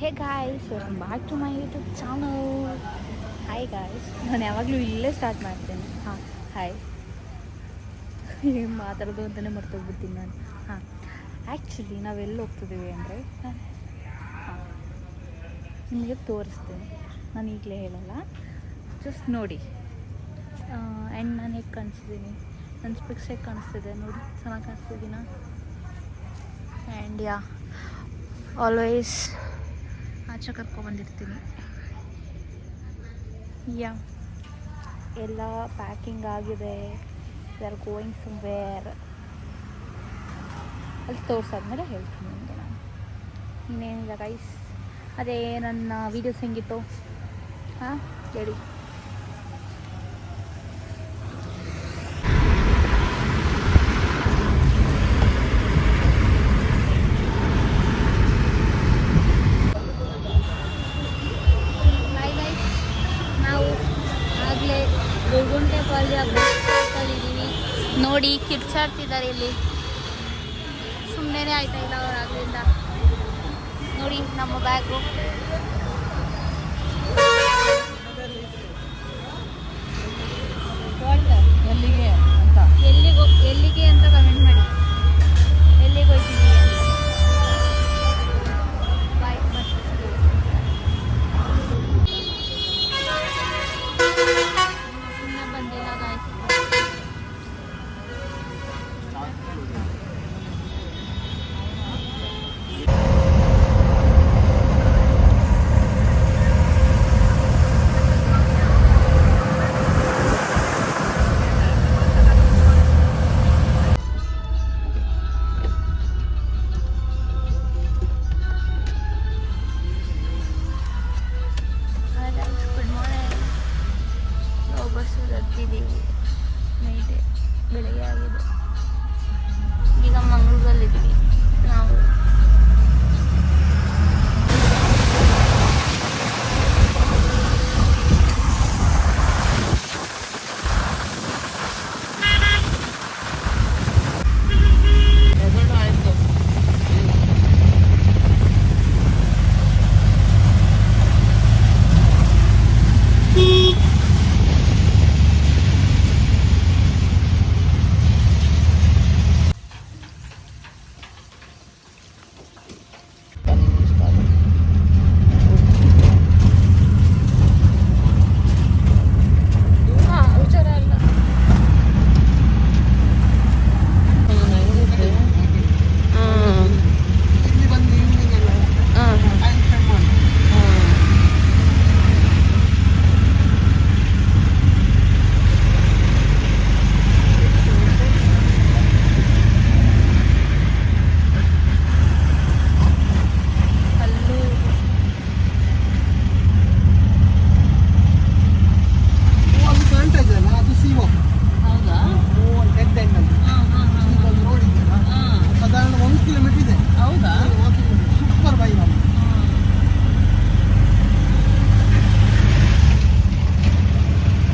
Hey guys, welcome back to my YouTube channel. Hi guys, ನಾನು ಯಾವಾಗಲೂ ಇಲ್ಲೇ start ಮಾಡ್ತೇನೆ. ಹಾಂ, ಹಾಯ್. ಏನು ಮಾತಾಡೋದು ಅಂತಲೇ ಮರ್ತೋಗ್ಬಿಡ್ತೀನಿ ನಾನು. ಹಾಂ, ಆ್ಯಕ್ಚುಲಿ ನಾವೆಲ್ಲಿ ಹೋಗ್ತಿದ್ದೀವಿ ಅಂದರೆ ಹಾಂ ನಿಮಗೆ ತೋರಿಸ್ತೇನೆ. ನಾನು ಈಗಲೇ ಹೇಳಲ್ಲ, ಜಸ್ಟ್ ನೋಡಿ. ಆ್ಯಂಡ್ ನಾನು ಹೇಗೆ ಕಾಣಿಸ್ತಿದ್ದೀನಿ, ನನ್ನ ಸ್ಪೆಕ್ಸ್ ಹೇಗೆ ಕಾಣಿಸ್ತಿದೆ ನೋಡಿ, ಚೆನ್ನಾಗಿ ಕಾಣಿಸ್ತಿದ್ದೀನಾ? ಆ್ಯಂಡ್ ಯಾ ಆಲ್ವೇಸ್ ಆಚೆ ಕರ್ಕೊಬಂದಿರ್ತೀನಿ. ಯಾ ಎಲ್ಲ ಪ್ಯಾಕಿಂಗ್ ಆಗಿದೆ. They are going somewhere. ಅಲ್ಲಿ ತೋರಿಸಾದ್ಮೇಲೆ ಹೇಳ್ತೀನಿ ನಿಮಗೆ ನಾನು. ಇನ್ನೇನಿಲ್ಲ ಗೈಸ್, ಅದೇ ನನ್ನ ವೀಡಿಯೋಸ್ ಹೆಂಗಿತ್ತು ಹಾಂ ಹೇಳಿ. ಗುಂಟೆಪಾಳ್ಯ ಬಸ್ ಸ್ಟಾಪಲ್ಲಿದ್ದೀವಿ ನೋಡಿ. ಕಿರ್ಚಾಡ್ತಿದ್ದಾರೆ ಇಲ್ಲಿ, ಸುಮ್ಮನೆ ಆಯ್ತಾ ಇಲ್ಲ ಅವ್ರು ಆಗಲಿಂದ. ನೋಡಿ ನಮ್ಮ ಬ್ಯಾಗು. ಎಲ್ಲಿಗೆ ಅಂತ ಕಮೆಂಟ್ ಮಾಡಿ, ಎಲ್ಲಿಗೆ ಹೋಗ್ತಿದ್ದೀವಿ ಅಂತ. ಬಾಯ್ ಮತ್ತೆ ಬಂದಿಲ್ಲ ಗಾಯ್ಸ್. ನೈಟೇ ಬೆಳಗ್ಗೆ ಆಗಿದೆ. ಈಗ ಮಂಗಳೂರಲ್ಲಿದ್ದೀವಿ ನಾವು.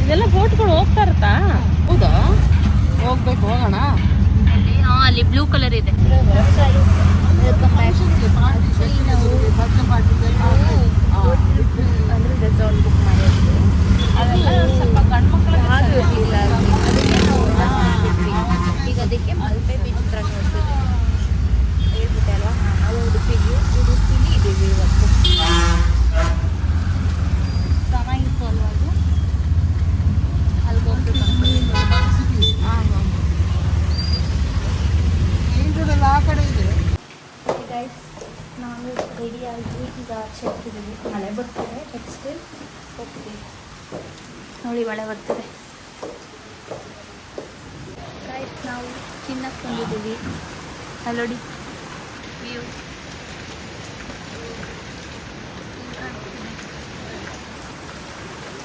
ಇದೆಲ್ಲ ಬೋಟ್ಗಳು ಹೋಗ್ತಾ ಇರುತ್ತಾ? ಹೌದಾ, ಹೋಗ್ಬೇಕು, ಹೋಗೋಣ. ಅಲ್ಲಿ ಬ್ಲೂ ಕಲರ್ ಇದೆ. ಅಂದರೆ ರೆಸಾರ್ಟ್ ಬುಕ್ ಮಾಡಿದ್ವಿ. ಅದೆಲ್ಲ ಸ್ವಲ್ಪ ಗಂಡು ಮಕ್ಕಳಿಗೆ ಅದಕ್ಕೆ ನಾವು ಈಗ ಅದಕ್ಕೆ ಮಲ್ಪೆ ಬೀಚ್ ಹತ್ರ ನೋಡ್ತಿದ್ವಿ. ಹೇಳ್ಬಿಟ್ಟೆ ಅಲ್ವಾ, ನಾವು ಉಡುಪಿಲಿ ಇದ್ದೀವಿ ಇವತ್ತು. ಚೆನ್ನಾಗಿತ್ತು ಅಲ್ವಾ ಅದು? ಅಲ್ಲಿಗೆ ಹೋಗ್ಬೇಕು ಅನ್ಕೊಂಡಿದ್ವಿ. ಆ ಕಡೆ ಇದೆ. ಗೈಸ್, ನಾವು ರೆಡಿಯಾಗಿ ಈಗ ಆಚೆ ಹೋಗ್ತಿದ್ದೀವಿ. ಮಳೆ ಬರ್ತಿದೆ, ನೆಕ್ಸ್ಟ್ ಹೋಗ್ತೀವಿ ನೋಡಿ. ಮಳೆ ಬರ್ತಿದೆ ಗೈಸ್. ನಾವು ಚಿನ್ನಕ್ಕೆ ಬಂದಿದ್ದೀವಿ. ಅಲ್ಲೋಡಿ ವ್ಯೂ.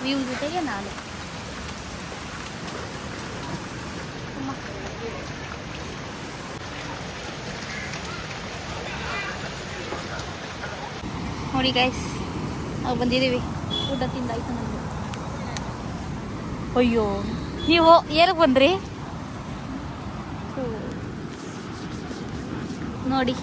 ವ್ಯೂ ಜೊತೆಗೆ ನಾನು ನೋಡಿ ಗೈಸ್, ನಾವು ಬಂದಿದ್ದೀವಿ. ಊಟ ತಿಂದಾಯ್ತು ನಮಗೆ. ಅಯ್ಯೋ, ನೀವು ಏನಕ್ಕೆ ಬಂದ್ರಿ ನೋಡಿ.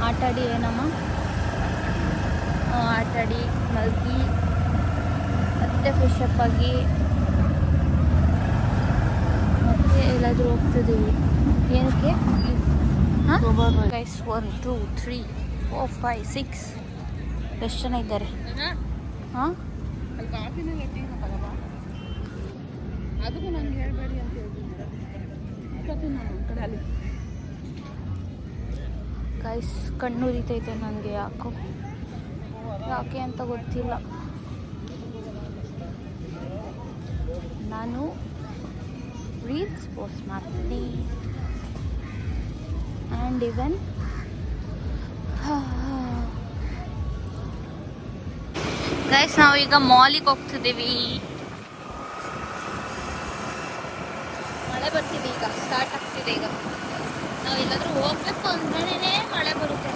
ಆಟಾಡಿ ಏನಮ್ಮ ಆಟಾಡಿ ಮಲಗಿ ಮತ್ತೆ ಫ್ರೆಶಪ್ ಆಗಿ ಮತ್ತೆ ಎಲ್ಲಾದರೂ ಹೋಗ್ತಿದ್ದೀವಿ. ಏನಕ್ಕೆ? ಹಾಂ ಗೈಸ್ 1 2 3 4 5 6 ಎಷ್ಟು ಜನ ಇದ್ದಾರೆ? ಹಾಂ ಅಲ್ಲಿ ಕಾಫಿನ ಟೀನ ತಗೋಬಾ. ಅದಕ್ಕೂ ನಂಗೆ ಹೇಳಬೇಡಿ ಅಂತ ಹೇಳ್ತಿದ್ದೆ. ಕಾಫಿ ನಾನು ಕಡೆ ಅಲ್ಲಿ ಗೈಸ್ ಕಣ್ಣು ಉರಿತೈತೆ ನನಗೆ, ಯಾಕೆ ಅಂತ ಗೊತ್ತಿಲ್ಲ. ನಾನು ರೀಲ್ಸ್ ಪೋಸ್ಟ್ ಮಾಡ್ತೀನಿ ಆ್ಯಂಡ್ ಇವನ್ ಗೈಸ್ ನಾವೀಗ ಮಾಲಿಗೆ ಹೋಗ್ತಿದ್ದೀವಿ. ಮಳೆ ಬರ್ತಿದೆ, ಈಗ ಸ್ಟಾರ್ಟ್ ಆಗ್ತಿದೆ. ಈಗ ನಾವು ಎಲ್ಲಾದರೂ ಹೋಗ್ಬೇಕು ಅಂದ್ರೇ ಮಳೆ ಬರುತ್ತೆ.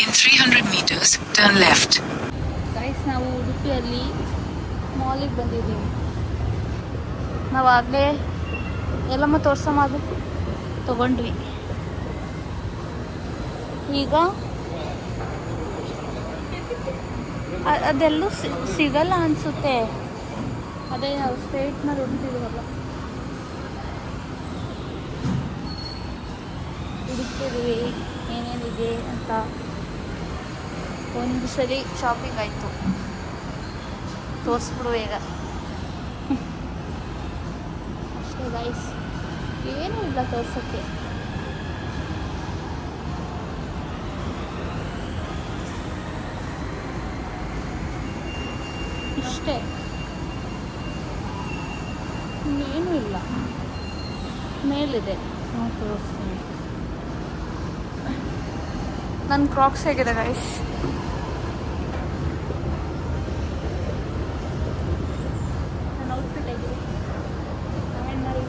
In 300 meters, turn left. Guys ನಾವು ಉಡುಪಿಯಲ್ಲಿ ಮಾಲಿಗೆ ಬಂದಿದ್ದೀವಿ. ನಾವು ಆಗಲೇ ಎಲ್ಲಮ್ಮ ತೋರ್ಸಮ್ಮ ಅದು ತಗೊಂಡ್ವಿ. ಈಗ ಅದೆಲ್ಲೂ ಸಿಗಲ್ಲ ಅನಿಸುತ್ತೆ. ಅದೇ ನಾವು ಸ್ಟ್ರೈಟ್ನಲ್ಲಿ ಹುಡುಕ್ತಿದ್ದೀವಲ್ಲ, ಹುಡುಕ್ತಿದ್ದೀವಿ ಏನೇನಿದೆ ಅಂತ. ಒಂದು ಸಲ ಶಾಪಿಂಗ್ ಆಯಿತು, ತೋರಿಸ್ಬಿಡು ಈಗ ಅಷ್ಟೇ ಗೈಸ್, ಏನೂ ಇಲ್ಲ ತೋರ್ಸೋಕ್ಕೆ. ಇಷ್ಟೇ, ಇನ್ನೇನೂ ಇಲ್ಲ. ಮೇಲಿದೆ ತೋರಿಸ್ತೀನಿ. ನನ್ನ ಕ್ರಾಕ್ಸ್ ಹೇಗಿದೆ ಗೈಸ್? ನನ್ನ ಔಟ್ಫಿಟ್ ಹೇಗಿದೆ ಕಮೆಂಟ್ ಮಾಡಿ.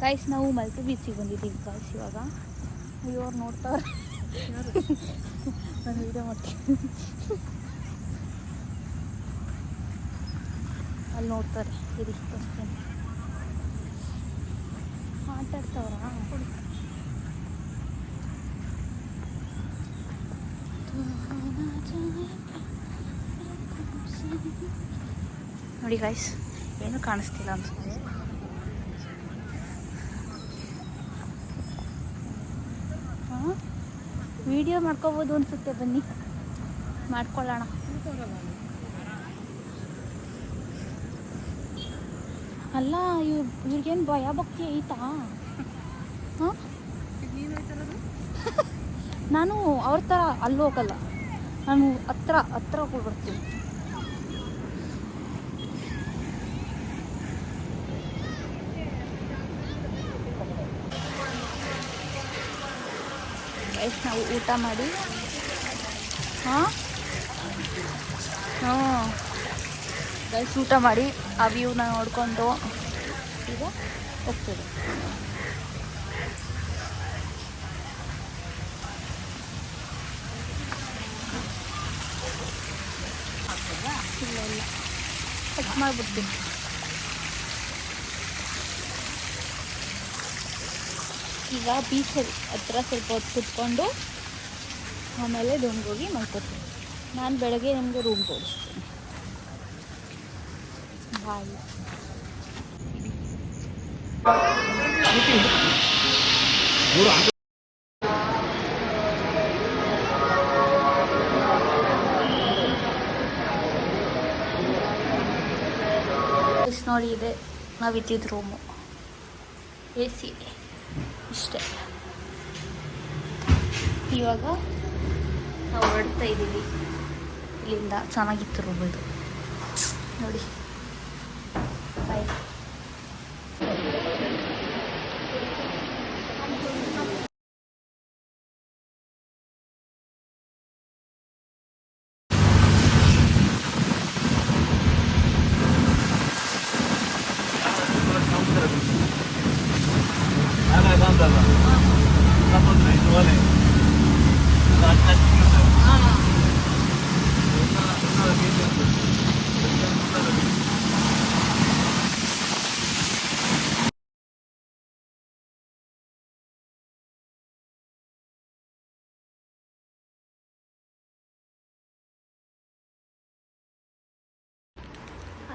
ಗೈಸ್ ನಾವು ಮಲ್ಪೆ ಬೀಚಿಗೆ ಬಂದಿದ್ದೀವಿ ಗೈಸ್ ಇವಾಗ. ಇವ್ರು ನೋಡ್ತಾರೆ, ನಾನು ವೀಡಿಯೋ ಮಾಡ್ತೀನಿ. ಅಲ್ಲಿ ನೋಡ್ತಾರೆ, ಇರಿ ತೋರಿಸ್ತೀನಿ. ಆಟ ಆಡ್ತಾವ್ರ ನೋಡಿ ಗೈಸ್, ಏನು ಕಾಣಿಸ್ತಿಲ್ಲ ಅನ್ಸುತ್ತೆ. ವಿಡಿಯೋ ಮಾಡ್ಕೋಬೋದು ಅನ್ಸುತ್ತೆ, ಬನ್ನಿ ಮಾಡ್ಕೊಳ್ಳೋಣ. ಅಲ್ಲ ಇವ್ರಿಗೇನು ಭಯ ಭಕ್ತಿ ಐತಾ? ಹಾಂ ನಾನು ಅವ್ರ ಥರ ಅಲ್ಲಿ ಹೋಗಲ್ಲ, ನಾನು ಹತ್ರ ಹೋಗ್ಬಿಡ್ತೀನಿ. ಗೈಸ್ ನಾವು ಊಟ ಮಾಡಿ ಗೈಸ್ ಊಟ ಮಾಡಿ ಆ ವ್ಯೂನ ನೋಡಿಕೊಂಡು ಈಗ ಹೋಗ್ತೀವಿ. ಇಲ್ಲ ಕಟ್ ಮಾಡಿಬಿಡ್ತೀನಿ. ಈಗ ಬೀಚಲ್ಲಿ ಹತ್ರ ಸ್ವಲ್ಪ ಹೊತ್ತು ಕುತ್ಕೊಂಡು ಆಮೇಲೆ ರೂಮ್ಗೆ ಹೋಗಿ ಮಲ್ಕೋತೀನಿ. ನಾನು ಬೆಳಗ್ಗೆ ನಿಮಗೆ ರೂಮ್ ತೋರಿಸ್ತೀನಿ. ಬಾಯ್. ನೋಡಿ ಇದೆ ನಾವಿದ್ದಿದ್ದು ರೂಮು, AC ಇದೆ ಇಷ್ಟೇ. ಇವಾಗ ನಾವು ಹೊರಡ್ತಾ ಇದ್ದೀವಿ ಇಲ್ಲಿಂದ. ಚೆನ್ನಾಗಿತ್ತು ರೂಮ್ ಇದು ನೋಡಿ. ಬಾಯ್.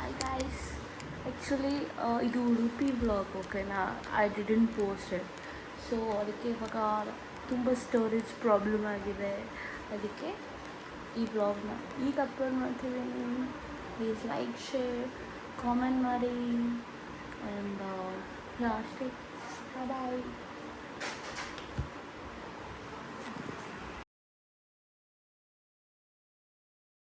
Hi guys. ಆ್ಯಕ್ಚುಲಿ ಇದು ಉಡುಪಿ ವ್ಲಾಗ್, ಓಕೆನಾ. I didn't post it. So ಅದಕ್ಕೆ ಇವಾಗ ತುಂಬ ಸ್ಟೋರೇಜ್ ಪ್ರಾಬ್ಲಮ್ ಆಗಿದೆ. ಅದಕ್ಕೆ ಈ ವ್ಲಾಗ್ನ ಈಗ ಅಪ್ಲೋಡ್ ಮಾಡ್ತಿದ್ದೀನಿ. ಪ್ಲೀಸ್ ಲೈಕ್, ಶೇರ್, ಕಾಮೆಂಟ್ ಮಾಡಿ. ಆ್ಯಂಡ್ ಅಷ್ಟೇ. ಬಾಯ್.